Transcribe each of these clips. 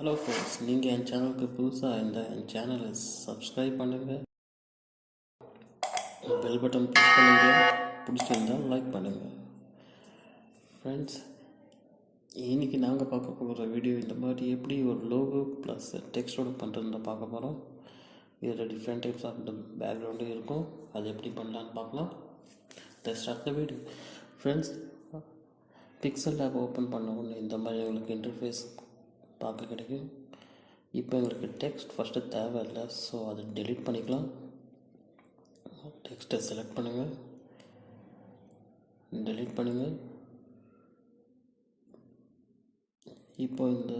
Hello friends, நீங்கள் என் சேனலுக்கு புதுசாக இருந்தால் என் சேனலை சப்ஸ்கிரைப் பண்ணுங்கள், பெல் பட்டன் ப்ரெஸ் பண்ணுங்கள், பிடிச்சிருந்தால் லைக் பண்ணுங்கள். ஃப்ரெண்ட்ஸ், இன்றைக்கி நாங்கள் பார்க்க போகிற வீடியோ இந்த மாதிரி எப்படி ஒரு லோகோ ப்ளஸ் டெக்ஸ்டோடு பண்ணுறதுன்னு பார்க்க போகிறோம். இதில் டிஃப்ரெண்ட் டைப்ஸ் ஆஃப் பேக்ரவுண்டு இருக்கும், அது எப்படி பண்ணலான்னு பார்க்கலாம். Start the video. Friends, pixel app open பண்ண உடனே இந்த மாதிரி எங்களுக்கு இன்டர்ஃபேஸ் பார்க்க கிடைக்கும். இப்போ எங்களுக்கு டெக்ஸ்ட் ஃபஸ்ட்டு தேவையில்லை, ஸோ அதை டெலீட் பண்ணிக்கலாம். டெக்ஸ்ட்டை செலக்ட் பண்ணுங்கள், டெலீட் பண்ணுங்கள். இப்போ இந்த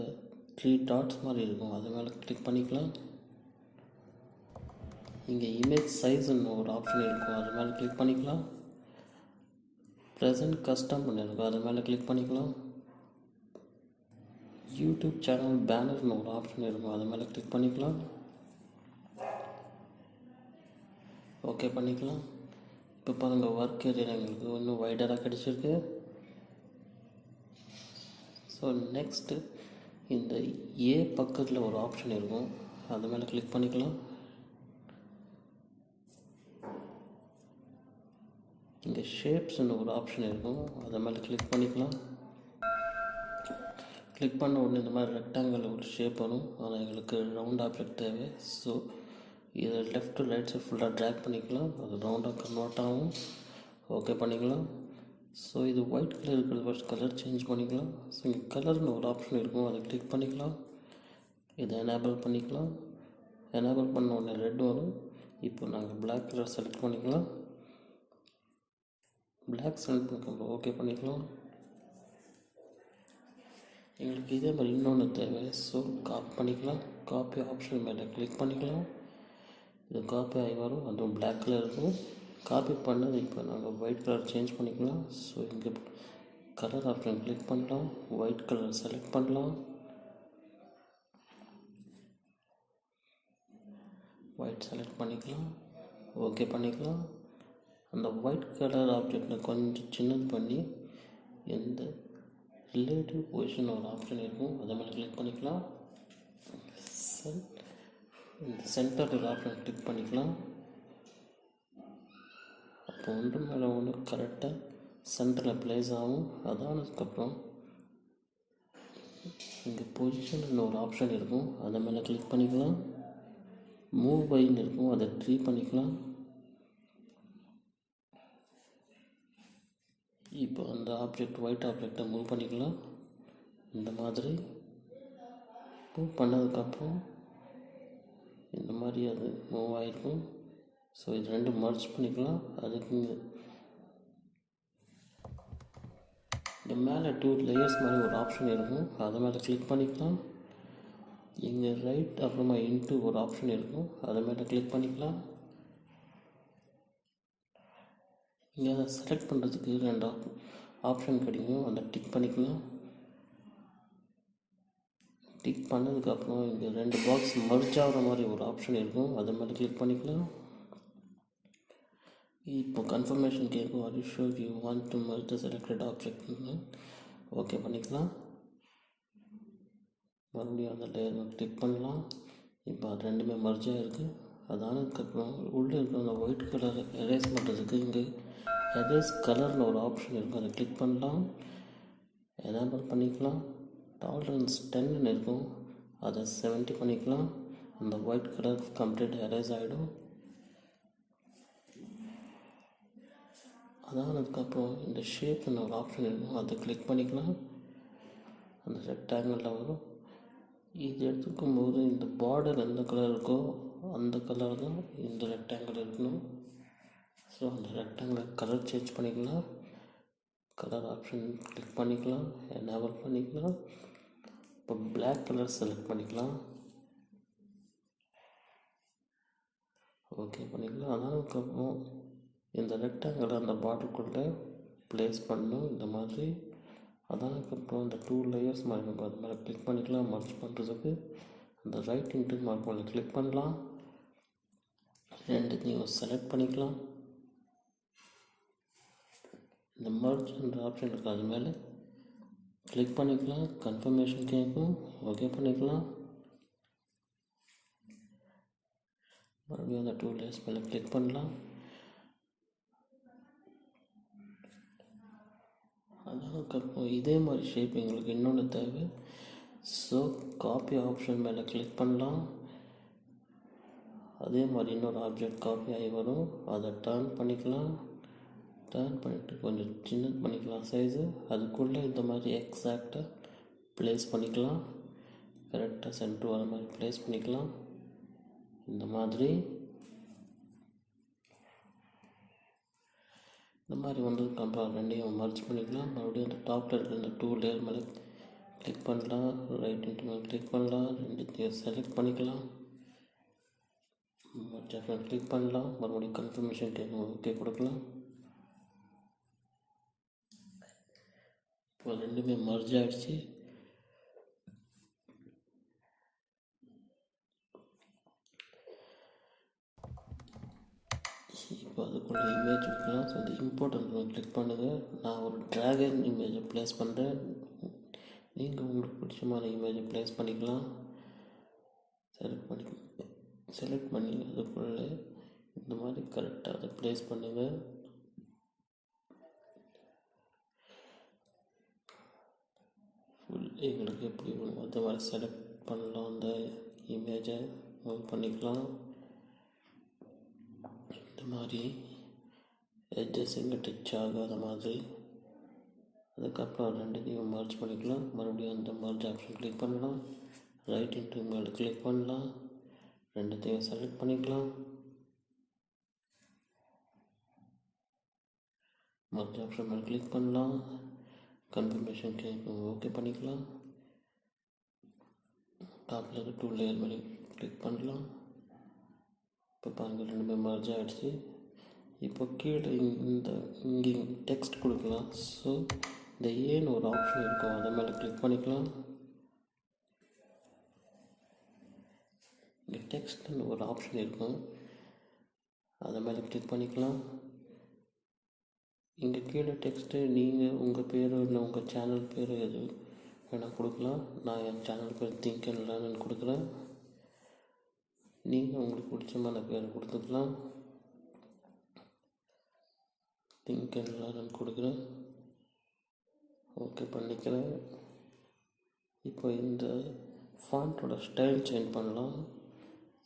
3 டாட்ஸ் மாதிரி இருக்கும், அது மேலே கிளிக் பண்ணிக்கலாம். இங்கே இமேஜ் சைஸ்ன்னு ஒரு ஆப்ஷன் இருக்கும், அது மேலே கிளிக் பண்ணிக்கலாம். ப்ரெசன்ட் கஸ்டம் இருக்கும், அது மேலே கிளிக் பண்ணிக்கலாம். யூடியூப் சேனல் பேனர்னு ஒரு ஆப்ஷன் இருக்கும், அது மேலே கிளிக் பண்ணிக்கலாம். ஓகே பண்ணிக்கலாம். இப்போ பாருங்கள், ஒர்க் ஏரியா எங்களுக்கு இன்னும் வைடராக கிடச்சிருக்கு. ஸோ நெக்ஸ்ட்டு இந்த ஏ பக்கத்தில் ஒரு ஆப்ஷன் இருக்கும், அது மேலே கிளிக் பண்ணிக்கலாம். இங்கே ஷேப்ஸ்ன்னு ஒரு ஆப்ஷன் இருக்கும், அதை மேலே கிளிக் பண்ணிக்கலாம். கிளிக் பண்ண உடனே இந்த மாதிரி ரெக்டாங்கிள் ஒரு ஷேப் வரும், ஆனால் எங்களுக்கு ரவுண்ட் ஆப்ஜெக்ட் தேவை. ஸோ இதை லெஃப்ட் டு ரைட் சைட் ஃபுல்லாக ட்ராக் பண்ணிக்கலாம், அது ரவுண்டாக கன்வெர்ட் ஆகும். ஓகே பண்ணிக்கலாம். ஸோ இது ஒயிட் கலர் இருக்கிறது ஃபஸ்ட் கலர் சேஞ்ச் பண்ணிக்கலாம். ஸோ இங்கே கலர்னு ஒரு ஆப்ஷன் இருக்கும், அதை கிளிக் பண்ணிக்கலாம். இதை எனேபிள் பண்ணிக்கலாம். எனேபிள் பண்ண உடனே ரெட் வரும். இப்போ நாங்கள் பிளாக் கலர் செலக்ட் பண்ணிக்கலாம். பிளாக் செலக்ட் பண்ணிக்கலாம். ஓகே பண்ணிக்கலாம். எங்களுக்கு இதே மாதிரி இன்னொன்று தேவை, ஸோ காப்பி பண்ணிக்கலாம். காப்பி ஆப்ஷன் மேலே கிளிக் பண்ணிக்கலாம். இது காப்பி ஆகி வரும், அதுவும் பிளாக் கலர் இருக்கும். காப்பி பண்ணது இப்போ நாங்கள் ஒயிட் கலர் சேஞ்ச் பண்ணிக்கலாம். ஸோ இங்கே கலர் ஆப்ஷன் கிளிக் பண்ணலாம், ஒயிட் கலர் செலக்ட் பண்ணலாம். ஒயிட் செலக்ட் பண்ணிக்கலாம். ஓகே பண்ணிக்கலாம். அந்த ஒயிட் கலர் ஆப்ஜெக்டை கொஞ்சம் சின்னது பண்ணி எந்த ரிலேட்டிவ் பொசிஷன் ஒரு ஆப்ஷன் இருக்கும், அதை மேலே கிளிக் பண்ணிக்கலாம். இந்த சென்டர் ஒரு ஆப்ஷன் கிளிக் பண்ணிக்கலாம். அப்போ ஒன்று மேலே ஒன்று கரெக்டாக சென்டரில் ப்ளேஸ் ஆகும். அதானதுக்கப்புறம் இங்கே பொசிஷன் ஒரு ஆப்ஷன் இருக்கும், அதை மேலே கிளிக் பண்ணிக்கலாம். மூவ் பைன்னு இருக்கும், அதை ட்ரீ பண்ணிக்கலாம். இப்போ அந்த ஆப்ஜெக்ட் ஒயிட் ஆப்ஜெக்டை மூவ் பண்ணிக்கலாம். இந்த மாதிரி மூவ் பண்ணதுக்கப்புறம் இந்த மாதிரி அது மூவ் ஆகிருக்கும். ஸோ இது ரெண்டும் மர்ஜ் பண்ணிக்கலாம். அதுக்கு இந்த மேலே 2 லேயர்ஸ் மாதிரி ஒரு ஆப்ஷன் இருக்கும், அதை மேலே கிளிக் பண்ணிக்கலாம். இங்கே ரைட் அப்புறமா இன்ட்டு ஒரு ஆப்ஷன் இருக்கும், அதை மேலே கிளிக் பண்ணிக்கலாம். இங்கே அதை செலக்ட் பண்ணுறதுக்கு 2 ஆப்ஷன் கிடைக்கும், அதை டிக் பண்ணிக்கலாம். டிக் பண்ணதுக்கப்புறம் இங்கே 2 பாக்ஸ் மர்ஜ் ஆகிற மாதிரி ஒரு ஆப்ஷன் இருக்கும், அதை மேலே கிளிக் பண்ணிக்கலாம். இப்போ கன்ஃபர்மேஷன் கேட்கும், are you sure you want to merge the selected ஆப்ஜெக்ட்னு. ஓகே பண்ணிக்கலாம். மறுபடியும் அந்த லேயர் கிளிக் பண்ணலாம். இப்போ அது ரெண்டுமே மர்ஜ் ஆகிருக்கு. அதானதுக்கப்புறம் உள்ளே இருக்கிற அந்த ஒயிட் கலர் எரேஸ் பண்ணுறதுக்கு இங்கே எரேஸ் கலரில் ஒரு ஆப்ஷன் இருக்கும், அதை கிளிக் பண்ணலாம். எனேபிள் பண்ணிக்கலாம். டாலரன்ஸ் 10 இருக்கும், அதை 70 பண்ணிக்கலாம். அந்த ஒயிட் கலர் கம்ப்ளீட் எரேஸ் ஆகிடும். அதானதுக்கப்புறம் இந்த ஷேப்னு ஒரு ஆப்ஷன் இருக்கும், அதை கிளிக் பண்ணிக்கலாம். அந்த ரெக்டாங்கிளில் வரும். இது எடுத்துக்கும் போது இந்த பார்டர் எந்த கலர் இருக்கோ அந்த கலர் தான் இந்த ரெக்டாங்கிள் இருக்கணும். ஸோ அந்த ரெக்டாங்கிள் கலர் சேஞ்ச் பண்ணிக்கலாம். கலர் ஆப்ஷன் கிளிக் பண்ணிக்கலாம், எனேபிள் பண்ணிக்கலாம். இப்போ பிளாக் கலர் செலக்ட் பண்ணிக்கலாம். ஓகே பண்ணிக்கலாம். அதற்கப்புறம் இந்த ரெக்டாங்கிள் அந்த பார்டருக்குள்ளே ப்ளேஸ் பண்ணணும் இந்த மாதிரி. அதற்கப்புறம் இந்த 2 லேயர்ஸ் மாதிரி இருக்கும், அது மேலே கிளிக் பண்ணிக்கலாம். மர்ஜ் பண்ணுறதுக்கு அந்த ரைட் இன்ட்டு மார்க் பண்ணி கிளிக் பண்ணலாம். ரெண்டுத்தையும் செலக்ட் பண்ணிக்கலாம். இந்த மர்ஜ்ன்ற ஆப்ஷன் இருக்குது, அது மேலே கிளிக் பண்ணிக்கலாம். கன்ஃபர்மேஷன் கேட்கும், ஓகே பண்ணிக்கலாம். மறுபடியும் அந்த 2 லேயர்ஸ் மேலே கிளிக் பண்ணலாம். அதுக்கப்புறம் இதே மாதிரி ஷேப் எங்களுக்கு இன்னொன்று தேவை. ஸோ காப்பி ஆப்ஷன் மேலே கிளிக் பண்ணலாம். அதே மாதிரி இன்னொரு ஆப்ஜெக்ட் காப்பி ஆகி வரும். அதை டர்ன் பண்ணிக்கலாம். டர்ன் பண்ணிவிட்டு கொஞ்சம் சின்னது பண்ணிக்கலாம் சைஸு. அதுக்குள்ளே இந்த மாதிரி எக்ஸாக்டாக ப்ளேஸ் பண்ணிக்கலாம். கரெக்டாக சென்டர் வர மாதிரி ப்ளேஸ் பண்ணிக்கலாம். இந்த மாதிரி வந்ததுக்கப்புறம் ரெண்டையும் மர்ஜ் பண்ணிக்கலாம். மறுபடியும் அந்த டாப்பில் இருக்கிற இந்த 2 லேயர் மேலே கிளிக் பண்ணலாம். ரைட் இன்ட்டு மேலே கிளிக் பண்ணலாம். ரெண்டுத்தையும் செலக்ட் பண்ணிக்கலாம். கிளிக் பண்ணலாம். மறுபடியும் கன்ஃபர்மேஷன் கேட்கும், ஓகே கொடுக்கலாம். இப்போ ரெண்டுமே மர்ஜ் ஆகிடுச்சு. இப்போ அதுக்குள்ளே இமேஜ் வைக்கலாம். ஸோ அந்த இம்பார்ட்டன்ட் கிளிக் பண்ணுங்கள். நான் ஒரு ட்ராகன் இமேஜை ப்ளேஸ் பண்ணுறேன். நீங்கள் உங்களுக்கு பிடிச்சமான இமேஜை ப்ளேஸ் பண்ணிக்கலாம். செலக்ட் பண்ணி அதுக்குள்ளே இந்த மாதிரி கரெக்டாக அதை ப்ளேஸ் பண்ணுங்கள். எங்களுக்கு எப்படி வேணும் அந்த மாதிரி செலக்ட் பண்ணலாம். அந்த இமேஜை மூவ் பண்ணிக்கலாம். இந்த மாதிரி எட்ஜஸ் எங்கே டச் ஆகாத மாதிரி. அதுக்கப்புறம் ரெண்டுத்தையும் மர்ஜ் பண்ணிக்கலாம். மறுபடியும் அந்த மர்ஜ் ஆப்ஷன் கிளிக் பண்ணலாம். ரைட் இன்ட்டு மேலே கிளிக் பண்ணலாம். ரெண்டுத்தையும் செலக்ட் பண்ணிக்கலாம். மர்ஜ் ஆப்ஷன் மேலே கிளிக் பண்ணலாம். கன்ஃபர்மேஷன் கேட்கும், ஓகே பண்ணிக்கலாம். டாப்பில் இருக்க 2 லேயர் மேலே கிளிக் பண்ணலாம். இப்போ பாருங்கள் ரெண்டுமே மர்ஜ் ஆகிடுச்சு. இப்போ கீழே இங்கே டெக்ஸ்ட் கொடுக்கலாம். ஸோ இந்த ஏன்னு ஒரு ஆப்ஷன் இருக்கும், அதை மேலே கிளிக் பண்ணிக்கலாம். இங்கே டெக்ஸ்ட்னு ஒரு ஆப்ஷன் இருக்கும், அதை மேலே கிளிக் பண்ணிக்கலாம். இங்கே கீழே டெக்ஸ்ட்டு நீங்கள் உங்கள் பேர் இல்லை உங்கள் சேனல் பேர் எது வேணால் கொடுக்கலாம். நான் என் சேனல் பேர் திங்க் அண்ட் லேர்ன் கொடுக்குறேன். நீங்கள் உங்களுக்கு பிடிச்சமான பேரை கொடுத்துக்கலாம். திங்க் அண்ட் லேர்ன் கொடுக்குறேன், ஓகே பண்ணிக்கிறேன். இப்போ இந்த ஃபாண்ட்டோட ஸ்டைல் சேஞ்ச் பண்ணலாம்.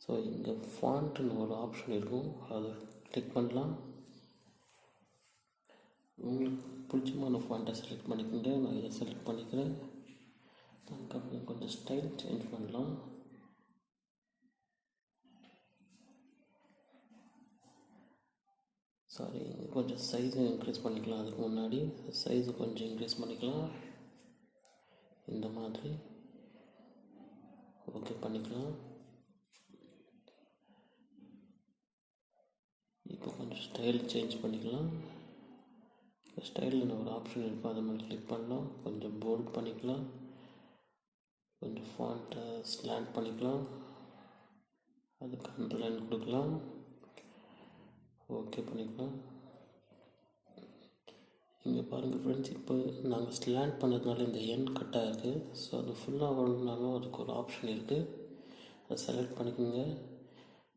ஸோ இங்கே ஃபாண்ட்டுன்னு ஒரு ஆப்ஷன் இருக்கும், அதை கிளிக் பண்ணலாம். உங்களுக்கு பிடிச்சமான ஃபாண்ட்டை செலக்ட் பண்ணிக்கோங்க. நான் இதை செலக்ட் பண்ணிக்கிறேன். அதுக்கப்புறம் கொஞ்சம் ஸ்டைல் சேஞ்ச் பண்ணலாம். சாரி, கொஞ்சம் சைஸை இன்க்ரீஸ் பண்ணிக்கலாம். அதுக்கு முன்னாடி சைஸை கொஞ்சம் இன்க்ரீஸ் பண்ணிக்கலாம். இந்த மாதிரி ஓகே பண்ணிக்கலாம். இப்போ கொஞ்சம் ஸ்டைல் சேஞ்ச் பண்ணிக்கலாம். ஸ்டைலில் ஒரு ஆப்ஷன் இருக்கும், அதை மேலே கிளிக் பண்ணலாம். கொஞ்சம் போல்ட் பண்ணிக்கலாம். கொஞ்சம் ஃபாண்ட்டை ஸ்லாண்ட் பண்ணிக்கலாம். அதுக்கு அண்டர்லைன் கொடுக்கலாம், ஓகே பண்ணிக்கலாம். இங்கே பாருங்கள் ஃப்ரெண்ட்ஸ், இப்போ நாங்கள் ஸ்லாண்ட் பண்ணதுனால இந்த எண் கட்டாக இருக்குது. ஸோ அது ஃபுல்லாக வரணுன்னாலும் அதுக்கு ஒரு ஆப்ஷன் இருக்குது, அதை செலக்ட் பண்ணிக்கோங்க.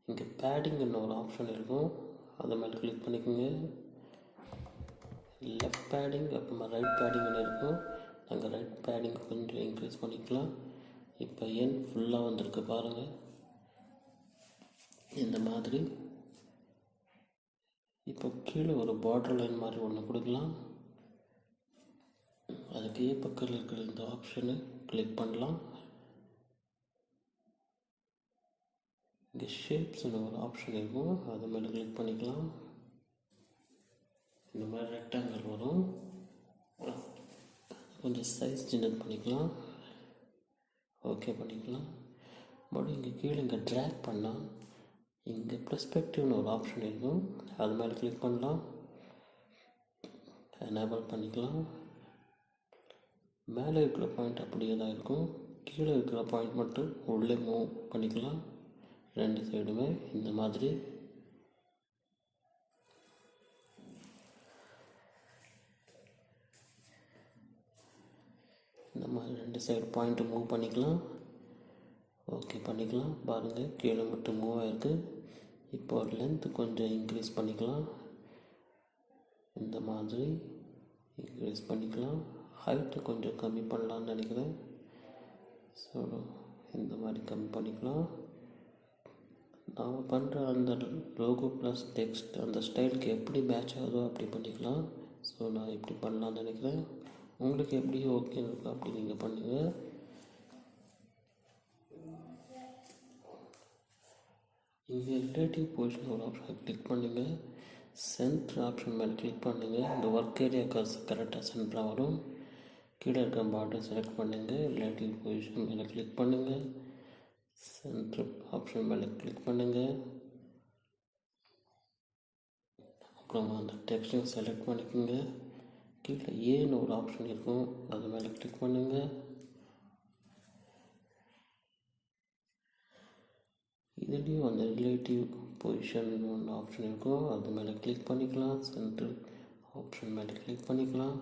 இங்கே பேடிங்னு ஒரு ஆப்ஷன் இருக்கும், அதை மேலே கிளிக் பண்ணிக்கோங்க. லெஃப்ட் பேடிங் அப்புறமா ரைட் பேடிங்னு இருக்கும். நாங்கள் ரைட் பேடிங் கொஞ்சம் இன்க்ரீஸ் பண்ணிக்கலாம். இப்போ எண் ஃபுல்லாக வந்திருக்கு பாருங்கள். இந்த மாதிரி இப்போ கீழே ஒரு பார்டர் லைன் மாதிரி ஒன்று கொடுக்கலாம். அதுக்கு பக்கத்தில் இருக்கிற இந்த ஆப்ஷனை கிளிக் பண்ணலாம். இங்கே ஷேப்ஸ்னு ஒரு ஆப்ஷன் இருக்கும், அது மேலே கிளிக் பண்ணிக்கலாம். இந்த மாதிரி ரெக்டாங்கிள் வரும், கொஞ்சம் சைஸ் சின்னது பண்ணிக்கலாம், ஓகே பண்ணிக்கலாம். மறுபடியும் இங்கே கீழே இங்கே ட்ராக் பண்ணால் இங்கே பெர்ஸ்பெக்டிவ்னு ஒரு ஆப்ஷன் இருக்கும், அது மேலே கிளிக் பண்ணலாம், எனேபிள் பண்ணிக்கலாம். மேலே இருக்கிற பாயிண்ட் அப்படியே தான் இருக்கும், கீழே இருக்கிற பாயிண்ட் மட்டும் உள்ளே மூவ் பண்ணிக்கலாம். ரெண்டு சைடுமே இந்த மாதிரி. மாதிரி 2 சைடு பாயிண்ட்டு மூவ் பண்ணிக்கலாம். ஓகே பண்ணிக்கலாம். பாருங்கள் கீழே மட்டும் மூவ் ஆகிருக்கு. இப்போ லென்த்து கொஞ்சம் இன்க்ரீஸ் பண்ணிக்கலாம். இந்த மாதிரி இன்க்ரீஸ் பண்ணிக்கலாம். ஹைட்டை கொஞ்சம் கம்மி பண்ணலான்னு நினைக்கிறேன். ஸோ இந்த மாதிரி கம்மி பண்ணிக்கலாம். நாம் பண்ணுற அந்த லோகோ ப்ளஸ் டெக்ஸ்ட் அந்த ஸ்டைலுக்கு எப்படி மேட்ச் ஆகுதோ அப்படி பண்ணிக்கலாம். ஸோ நான் இப்படி பண்ணலான்னு நினைக்கிறேன். உங்களுக்கு எப்படி ஓகே இருக்கோ அப்படி நீங்கள் பண்ணுங்கள். இங்கே ரிலேட்டிவ் பொசிஷன் ஒரு ஆப்ஷனை கிளிக் பண்ணுங்கள். சென்டர் ஆப்ஷன் மேலே கிளிக் பண்ணுங்கள். இந்த ஒர்க் ஏரியா கரெக்டாக சென்டராக வரும். கீழே இருக்க பார்டர் செலக்ட் பண்ணுங்கள். ரிலேட்டிவ் பொசிஷன் மேலே கிளிக் பண்ணுங்கள். சென்டர் ஆப்ஷன் மேலே கிளிக் பண்ணுங்கள். அப்புறமா அந்த டெக்ஸ்டையும் செலக்ட் பண்ணிக்கோங்க. கீழே ஏன்னு ஒரு ஆப்ஷன் இருக்கும், அது மேலே கிளிக் பண்ணுங்கள். இதுலேயும் அந்த ரிலேட்டிவ் பொசிஷன் ஒன்று ஆப்ஷன் இருக்கும், அது மேலே கிளிக் பண்ணிக்கலாம். சென்டர் ஆப்ஷன் மேலே கிளிக் பண்ணிக்கலாம்.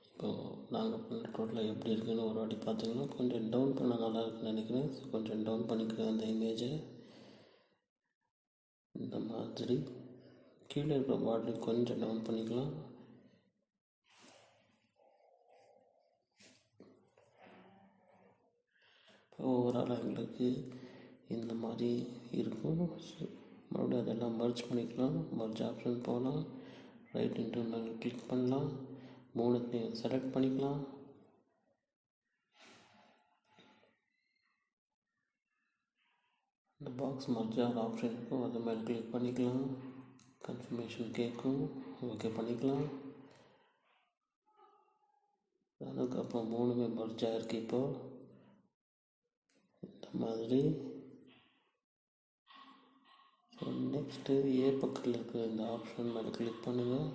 இப்போது நாங்கள் பண்ண டோட்டலாக எப்படி இருக்குன்னு ஒரு வாட்டி பார்த்தீங்கன்னா கொஞ்சம் டவுன் பண்ண நல்லா இருக்குன்னு நினைக்கிறேன். ஸோ கொஞ்சம் டவுன் பண்ணிக்கிறேன் அந்த இமேஜை. இந்த மாதிரி கீழே இருக்கிற பார்டர் கொஞ்சம் டவுன் பண்ணிக்கலாம். இப்போ ஓவராலாக எங்களுக்கு இந்த மாதிரி இருக்கும். மறுபடியும் அதெல்லாம் மர்ஜ் பண்ணிக்கலாம். மர்ஜ் ஆப்ஷன் போகலாம். ரைட் இன்ட்டு மேலே கிளிக் பண்ணலாம். 3த்தையும் செலக்ட் பண்ணிக்கலாம். இந்த பாக்ஸ் மர்ஜார் ஆப்ஷன் இருக்கும், அது மேலே கிளிக் பண்ணிக்கலாம். கன்ஃபர்மேஷன் கேட்கும், ஓகே பண்ணிக்கலாம். அதுக்கப்புறம் 3மே மர்ஜ் ஆகிருக்கு. இப்போது இந்த மாதிரி நெக்ஸ்ட்டு ஏ பக்கத்தில் இருக்கிற இந்த ஆப்ஷன் மேலே கிளிக் பண்ணுங்கள்.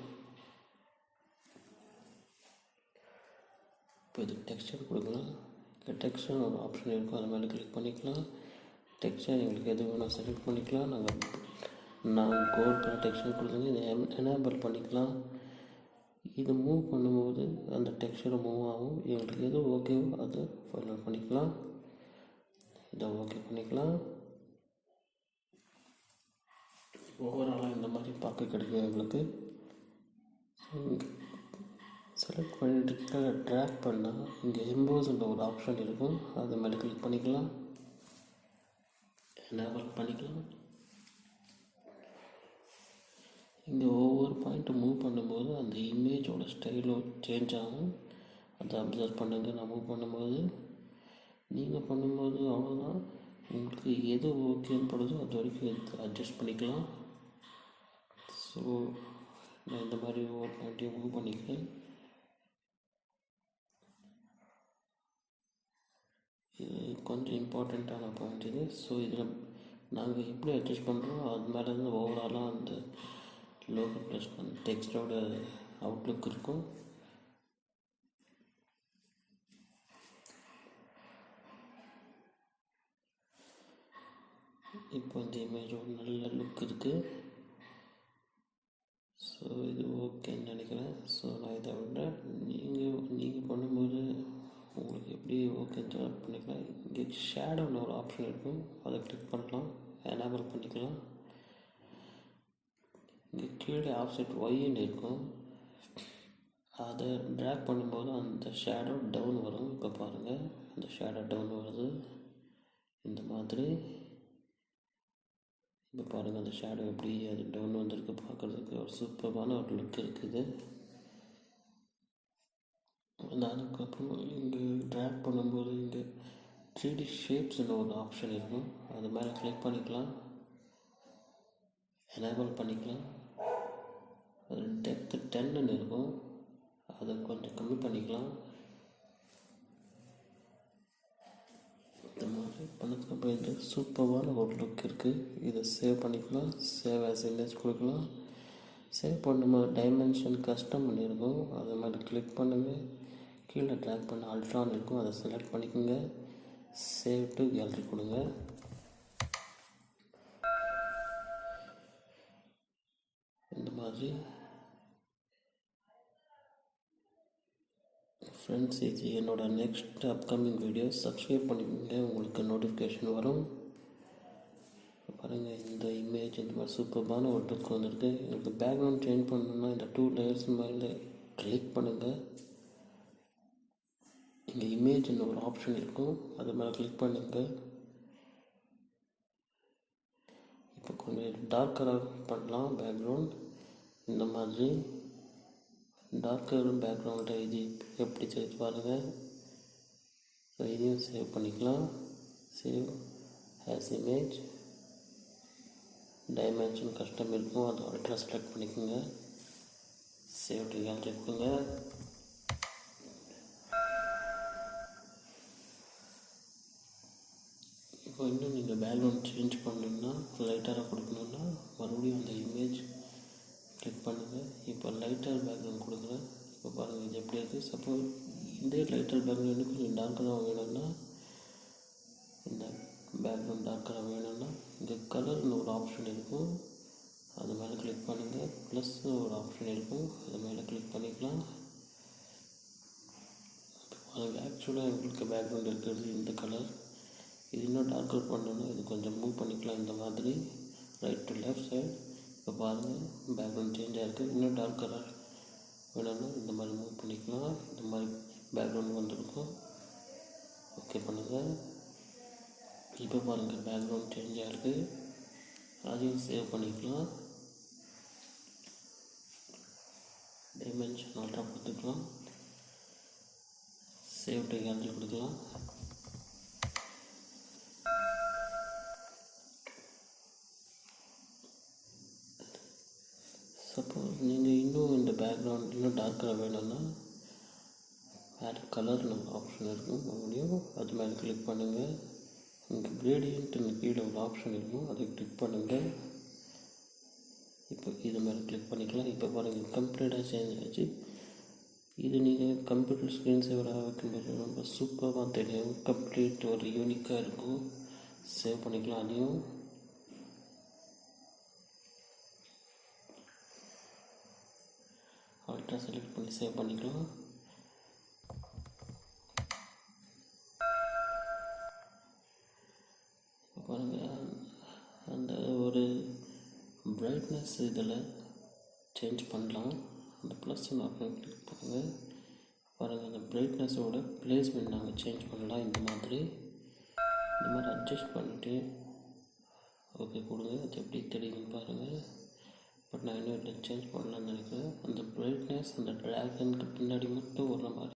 இப்போ இது டெக்ஸ்சர் கொடுக்கலாம். இந்த டெக்ஸ்சர் ஒரு ஆப்ஷன் இருக்கும், அது மேலே கிளிக் பண்ணிக்கலாம். டெக்ஸ்சர் எங்களுக்கு எது வேணும் செலக்ட் பண்ணிக்கலாம். நான் கோல்ட் கலர் டெக்ஸ்சர் கொடுத்துங்க. இதை எனேபிள் பண்ணிக்கலாம். இது மூவ் பண்ணும்போது அந்த டெக்ஸ்சர் மூவ் ஆகும். எங்களுக்கு எது ஓகேவோ அதை ஃபைனல் பண்ணிக்கலாம். இதை ஓகே பண்ணிக்கலாம். ஓவராலாக இந்த மாதிரி பார்க்க கிடைக்கும் எங்களுக்கு. செலக்ட் பண்ணிட்டு ட்ராக் பண்ணால் இங்கே எம்போஸ்ன்ற ஒரு ஆப்ஷன் இருக்கும், அது மேலே கிளிக் பண்ணிக்கலாம். எனேபிள் பண்ணிக்கலாம். இங்கே ஒவ்வொரு பாயிண்ட்டு மூவ் பண்ணும்போது அந்த இமேஜோட ஸ்டைலும் சேஞ்ச் ஆகும். அதை அப்சர்வ் பண்ணுங்கள். நான் மூவ் பண்ணும்போது நீங்கள் பண்ணும்போது அவ்வளோதான். உங்களுக்கு எது ஓகேன்னு படுதோ அது வரைக்கும் அட்ஜஸ்ட் பண்ணிக்கலாம். ஸோ நான் இந்த மாதிரி ஒவ்வொரு பாயிண்ட்டையும் மூவ் பண்ணிக்கிறேன். இது கொஞ்சம் இம்பார்ட்டண்ட்டான பாயிண்ட் இது. ஸோ இதில் நாங்கள் எப்படி அட்ஜஸ்ட் பண்ணுறோம் அது மேலே இருந்து ஓவராலாக அந்த லோகோ ப்ளஸ் அந்த டெக்ஸ்டோட அவுட்லுக் இருக்கும். இப்போ இந்த இமேஜோட நல்ல லுக் இருக்குது. ஸோ இது ஓகேன்னு நினைக்கிறேன். ஸோ நான் இதை விட நீங்கள் பண்ணும்போது உங்களுக்கு எப்படி ஓகேன்னு செலக்ட் பண்ணிக்கலாம். இங்கே ஷேடோன்னு ஒரு ஆப்ஷன் இருக்கும், அதை கிளிக் பண்ணலாம். எனேபிள் பண்ணிக்கலாம். இங்கே கீழே ஆப்செட் ஒய்ன்னு இருக்கும், அதை ட்ராக் பண்ணும்போது அந்த ஷேடோ டவுன் வரும். இப்போ பாருங்கள் அந்த ஷேடோ டவுன் வருது இந்த மாதிரி. இப்போ பாருங்கள் அந்த ஷேடோ எப்படி அது டவுன் வந்திருக்கு. பார்க்குறதுக்கு ஒரு சூப்பரான ஒரு லுக் இருக்குது. அதுக்கப்புறம் இங்கே ட்ராக் பண்ணும்போது இங்கே 3D ஷேப்ஸ்னு ஒரு ஆப்ஷன் இருக்கும், அது மேலே கிளிக் பண்ணிக்கலாம். எனேபிள் பண்ணிக்கலாம். அது டெப்த்து 10ன்னு இருக்கும், அதை கொஞ்சம் கம்மி பண்ணிக்கலாம். இந்த மாதிரி பண்ணதுக்கப்புறம் இந்த சூப்பரான ஒரு லுக் இருக்குது. இதை சேவ் பண்ணிக்கலாம். சேவ் ஆஸ் இமேஜ் கொடுக்கலாம். சேவ் பண்ணும்போது டைமென்ஷன் கஸ்டம் பண்ணியிருக்கோம், அது மாதிரி கிளிக் பண்ணுங்கள். கீழே ட்ராக் பண்ண அல்ட்ரான் இருக்கும், அதை செலக்ட் பண்ணிக்கோங்க. சேவ் டு கேலரி கொடுங்க. இந்த மாதிரி ஃப்ரெண்ட்ஸ், இது என்னோடய நெக்ஸ்ட் அப்கமிங் வீடியோ. சப்ஸ்கிரைப் பண்ணிக்கோங்க, உங்களுக்கு நோட்டிஃபிகேஷன் வரும். பாருங்கள், இந்த இமேஜ் இந்த மாதிரி சூப்பர்பான ஒரு லுக் வந்திருக்கு. எனக்கு பேக்ரவுண்ட் சேஞ்ச் பண்ணணுன்னா இந்த 2 லேயர்ஸ் மேலே கிளிக் பண்ணுங்கள். இங்கே இமேஜ்னு ஒரு ஆப்ஷன் இருக்கும், அது மேலே கிளிக் பண்ணுங்கள். இப்போ கொஞ்சம் டார்க் கலர் பண்ணலாம் பேக்ரவுண்ட். இந்த மாதிரி டார்க் கலர் பேக்ரவுண்டை இது எப்படி செய்து பாருங்கள். ஸோ இதையும் சேவ் பண்ணிக்கலாம். Save as image. டைமென்ஷன் கஷ்டம் இருக்கும், அதை அல்ட்ரா செலக்ட் பண்ணிக்கோங்க. சேவ் டு கேலரி கொடுங்க. இப்போ இன்னும் நீங்கள் பேக்ரவுண்ட் சேஞ்ச் பண்ணணுன்னா லைட்டராக கொடுக்கணுன்னா மறுபடியும் அந்த இமேஜ் கிளிக் பண்ணுங்கள். இப்போ லைட்டர் பேக்ரவுண்ட் கொடுக்குறேன். இப்போ பாருங்கள் இது எப்படி இருக்குது. சப்போஸ் இந்த லைட்டர் பேக்ரவுண்ட் கொஞ்சம் டார்க்கராக வேணும்னா, இந்த பேக்ரவுண்ட் டார்க்கராக வேணும்னா இங்கே கலர்னு ஒரு ஆப்ஷன் இருக்கும், அது மேலே கிளிக் பண்ணுங்கள். ப்ளஸ்னு ஒரு ஆப்ஷன் இருக்கும், அது மேலே கிளிக் பண்ணிக்கலாம். பாருங்கள், ஆக்சுவலாக உங்களுக்கு பேக்ரவுண்ட் இருக்கிறது இந்த கலர். இது இன்னும் டார்க்கர் பண்ணணுன்னா இது கொஞ்சம் மூவ் பண்ணிக்கலாம், இந்த மாதிரி ரைட் டு லெஃப்ட் சைடு. இப்போ பாருங்கள், பேக்ரவுண்ட் சேஞ்ச் ஆகிருக்கு. இன்னும் டார்க் கலர் வேணும்னா இந்த மாதிரி மூவ் பண்ணிக்கலாம். இந்த மாதிரி பேக்ரவுண்ட் வந்துருக்கும். ஓகே பண்ணுங்கள். இப்போ பாருங்கள், பேக்ரவுண்ட் சேஞ்ச் ஆகிருக்கு. அதையும் சேவ் பண்ணிக்கலாம். டைமென்ஷன் அல்ட்ரா கொடுத்துக்கலாம். சேவ் டு கேலரி கொடுக்கலாம். சப்போஸ் நீங்கள் இன்னும் இந்த பேக்ரவுண்ட் இன்னும் டார்க்கராக வேணும்னா வேறு கலர்னு ஒரு ஆப்ஷன் இருக்கும், மறுபடியும் அது மேலே கிளிக் பண்ணுங்கள். இங்கே கிரேடியன்ட்னு கீழே ஒரு ஆப்ஷன் இருக்கும், அதை கிளிக் பண்ணுங்கள். இப்போ இது மேலே கிளிக் பண்ணிக்கலாம். இப்போ பாருங்கள், கம்ப்ளீட்டாக சேஞ்ச் ஆச்சு. இது நீங்கள் கம்ப்யூட்டர் ஸ்க்ரீன் சேவராக வைக்கும்போது ரொம்ப சூப்பராக தெரியும், கம்ப்ளீட் ஒரு யூனிக்காக இருக்கும். சேவ் பண்ணிக்கலாம். அதையும் அல்ட்ரா செலக்ட் பண்ணி சேவ் பண்ணிக்கலாம். பாருங்கள், அந்த ஒரு பிரைட்னஸ் இதில் சேஞ்ச் பண்ணலாம். அந்த ப்ளஸ் ஆப்ஷன் கிளிக் பண்ணுங்கள். பாருங்கள், அந்த பிரைட்னஸோட பிளேஸ்மெண்ட் நாங்கள் சேஞ்ச் பண்ணலாம். இந்த மாதிரி அட்ஜஸ்ட் பண்ணிவிட்டு ஓகே கொடுங்க. அது எப்படி தெரியுதுன்னு பாருங்கள். பட் நான் இன்னும் இதில் சேஞ்ச் பண்ணலான்னு நினைக்கிறேன். அந்த பிரைட்னஸ் அந்த ட்ராகனுக்கு பின்னாடி மட்டும் வர்ற மாதிரி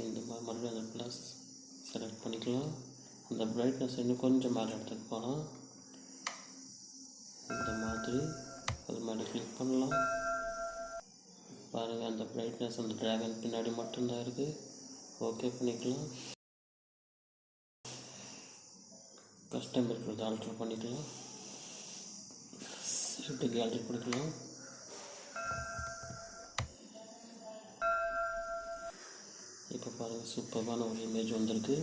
இந்த மாதிரி மறுபடியும் அந்த ப்ளஸ் செலக்ட் பண்ணிக்கலாம். அந்த பிரைட்னஸ் இன்னும் கொஞ்சம் மேலே எடுத்துகிட்டு போகலாம். இந்த மாதிரி அது மேலே கிளிக் பண்ணலாம். பாருங்கள், அந்த பிரைட்னஸ் அந்த ட்ராகன் பின்னாடி மட்டும்தான் இருக்குது. ஓகே பண்ணிக்கலாம். கஸ்டம் இருக்கிறது ஆல்ட்ரு பண்ணிக்கலாம். சேவ் கேலரி கொடுக்கலாம். இப்போ பாருங்கள், சூப்பரான ஒரு இமேஜ் வந்திருக்கு.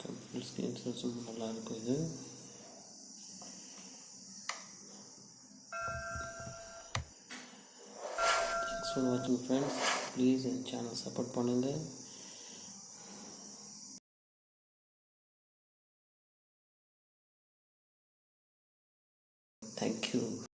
கம்ப்யூட்டர் ஸ்க்ரீன் சேவர்ஸும் நல்லா இருக்கும். இது தேங்க்ஸ் ஃபார் வாட்சிங் friends. Please N channel support பண்ணுங்கள். Thank you.